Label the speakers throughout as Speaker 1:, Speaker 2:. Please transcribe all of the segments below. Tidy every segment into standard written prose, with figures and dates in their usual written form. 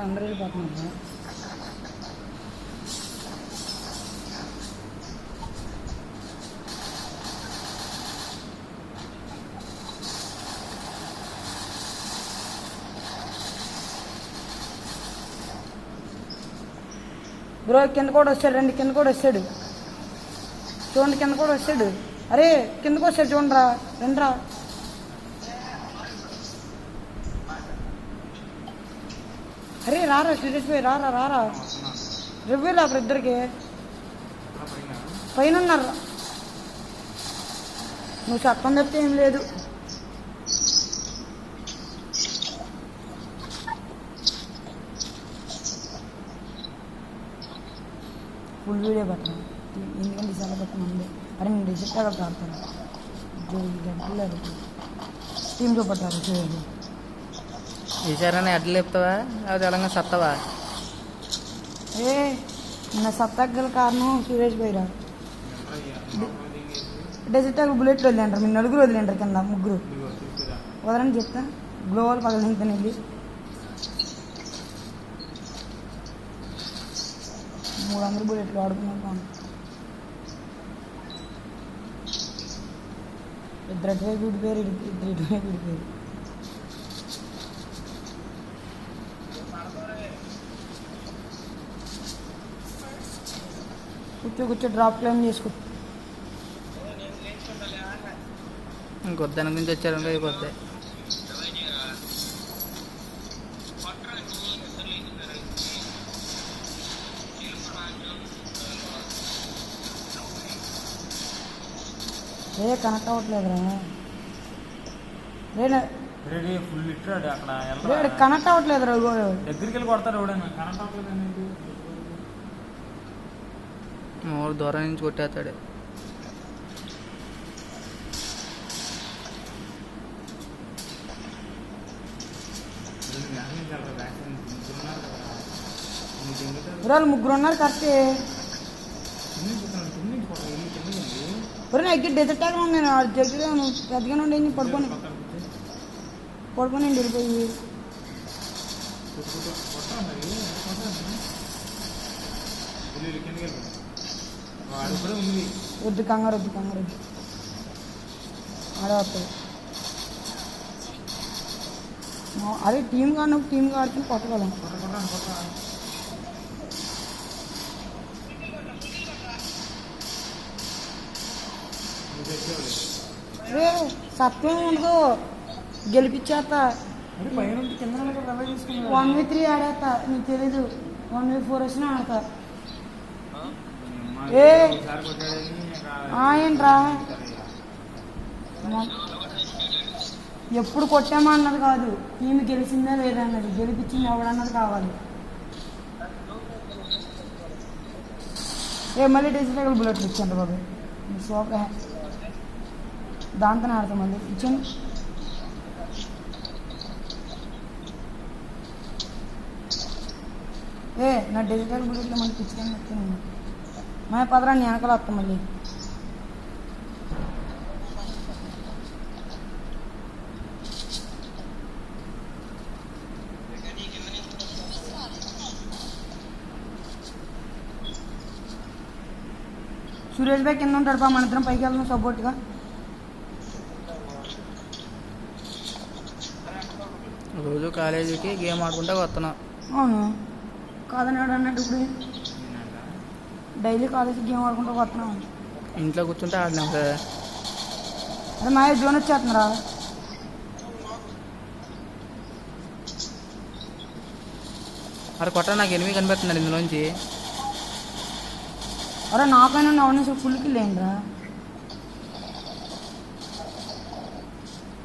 Speaker 1: అందరూ వెళ్ళిపోతున్నారు. బ్రో కింద కూడా వచ్చాడు, రండి కింద కూడా వచ్చాడు చూడండి, కింద కూడా వచ్చాడు. అరే కిందకు వచ్చాడు చూడరా, రండిరా. అరే రారా సురేష్ భాయ్, రారా రారా. రివ్యూలు అక్కడ ఇద్దరికి పైన ఉన్నారు. నువ్వు చట్టం తప్పితే ఏం లేదు. ఫుల్ వీడియో పెట్టను ఎందుకంటే ఈసారి పెట్టమంది. అరే నేను రిజెక్ట్ అక్కడ ఆడతాను గడ్డలేదు టీమ్ చూపట్టారు చూడండి.
Speaker 2: ఈసారి అడ్లు లేపుతావా అది ఎలాగ సత్తవా?
Speaker 1: ఏ నా సత్తగల కారణం సురేష్ భాయ్రా. డెజర్ట్ అక్కడ బుల్లెట్లు వదిలేంటారు, మీరు నలుగురు వదిలేంటారు, కింద ముగ్గురు వదలని చెప్తా. గ్లోవల్ పగలింతని వెళ్ళి 300 బుల్లెట్లు వాడుకున్నాను. ఇద్దరు అటువైపు విడిపోయారు, ఇద్దరు ఇటువైపు విడిపోయారు. కూర్చో డ్రాప్ క్లైమ్ చేసుకో.
Speaker 2: ఇంకొద్దాని గురించి వచ్చారు అయిపోద్ది.
Speaker 1: ఏ కనెక్ట్ అవ్వట్లేదురా,
Speaker 3: ఫుల్ ఇట్రాడు అక్కడ
Speaker 1: కనెక్ట్ అవ్వట్లేదురా.
Speaker 3: దగ్గరికి వెళ్ళి కొడతారు ఎవడైనా, కనెక్ట్ అవ్వట్లేదు.
Speaker 2: మూడు దూరం నుంచి కొట్టేస్తాడు.
Speaker 1: వాళ్ళు ముగ్గురు ఉన్నారు కరెక్టే. ఎగ్గి డెజర్ట్ ట్యాగ్ నేను దగ్గర పెద్దగానే ఉండి పడుకొని వెళ్ళిపోయి వద్దు కంగారు ఆడే వస్తుంది. అదే టీమ్గా ఆడుతుని కొట్టగలం. రే సత్యం ఉండదు, గెలిపించేస్తా. 1v3 ఆడేస్తా, నీకు తెలీదు. 1v4 వచ్చినా ఆడతా. ఏంట్రా ఎప్పుడు కొట్టామా అన్నది కాదు, టీం గెలిచిందా లేదా అన్నది, గెలిపించింది ఎవడన్నది కావాలి. మళ్ళీ డిజిటల్ బుల్లెట్లు ఇచ్చాను బాబు, సోక దాంతోనే ఆడతాం. మళ్ళీ ఇచ్చాను. నా డిజిటల్ బుల్లెట్లో మళ్ళీ పిచ్చుకొని వస్తున్నాను. మా పదరాన్ని వెనకాల వస్తాం మళ్ళీ. సురేష్ భాయ్ కింద ఉంటాడు బా, మన ఇద్దరం పైకి వెళ్దాం సపోర్ట్గా.
Speaker 2: రోజు కాలేజీకి గేమ్ ఆడుకుంటా వస్తున్నాం.
Speaker 1: అవును కాదని అన్నట్టు ఇప్పుడు డైలీ కాలేజీకి గేమ్ ఆడుకుంటూ వస్తున్నాం.
Speaker 2: ఇంట్లో కూర్చుంటే ఆడినాం కదా.
Speaker 1: అరే మా జోన్ వచ్చేస్తున్నారా?
Speaker 2: అరే కొట్ట, నాకు ఎనిమిది కనిపిస్తున్నాడు ఇందులోంచి.
Speaker 1: అరే నాకైనా అవన్నీ ఫుల్కి లేండిరా.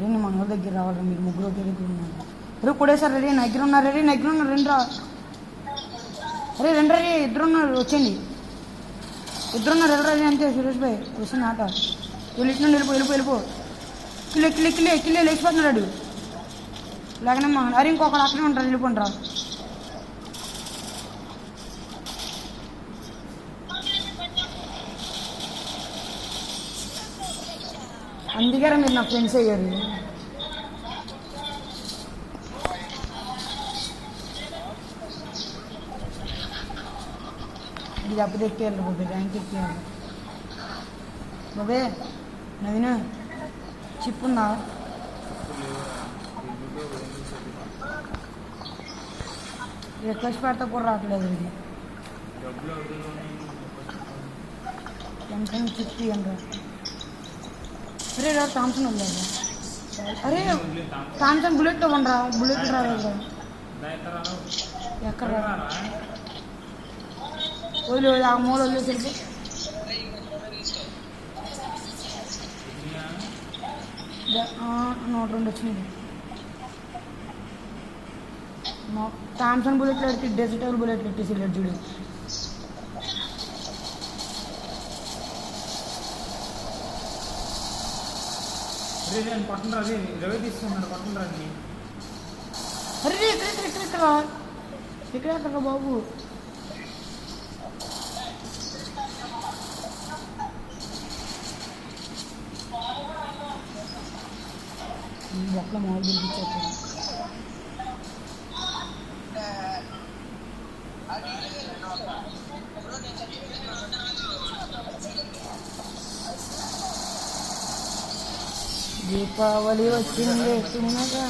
Speaker 1: రండి మన దగ్గర రావాలి, మీరు ముగ్గురు ఒకే దగ్గర ఉన్నారు. అరే కొడేసారి రెడీ నా దగ్గర ఉన్నారు, రెండురా. అరే రెండు రే, ఇద్దరున్నారు, వచ్చేయండి. ఇద్దరున్నారు వెళ్ళరా అంతే. సురేష్ భాయ్ వచ్చింది ఆట. వెళ్ళిన వెళ్ళిపో కిల్లే లేచిపోతున్నాడు. లేకనమ్మా. అరే ఇంకొకరు అక్కడే ఉంటారు, వెళ్ళిపోండిరా. అందుకే మీరు నా ఫ్రెండ్స్ అయ్యారు. ఇది అప్పుడు ఎక్కేయాలి బాబే, ర్యాంక్ ఎక్కేయాలి బాబే. నవీన చిప్ ఉందా? రిక్వెస్ట్ పెడతా కూడా రావట్లేదు ఇది.
Speaker 3: డబ్బులు అవుతుంది
Speaker 1: ఎంత చిప్ తీయండి. అరే రా థామ్సన్ వదిలేదు. అరే థామ్సన్ బుల్లెట్లో కొనరా, బుల్లెట్ రాలేదు. ఎక్కడ వదిలేదు, ఆ మూల వదిలేసరికి నూట 2 వచ్చినాయి. థామ్సన్ బుల్లెట్లు పెట్టి డెజిటల్ బుల్లెట్లు పెట్టేసి లేదు చూడు.
Speaker 3: కొట్టండి అది రవి తీసుకున్నాడు, కొట్టండి రండి.
Speaker 1: అరే ఇక్కడ ఎక్కడ బాబు? ఎట్లా మామూలు పిలిపించారు. దీపావళి వచ్చింది చిన్నగా.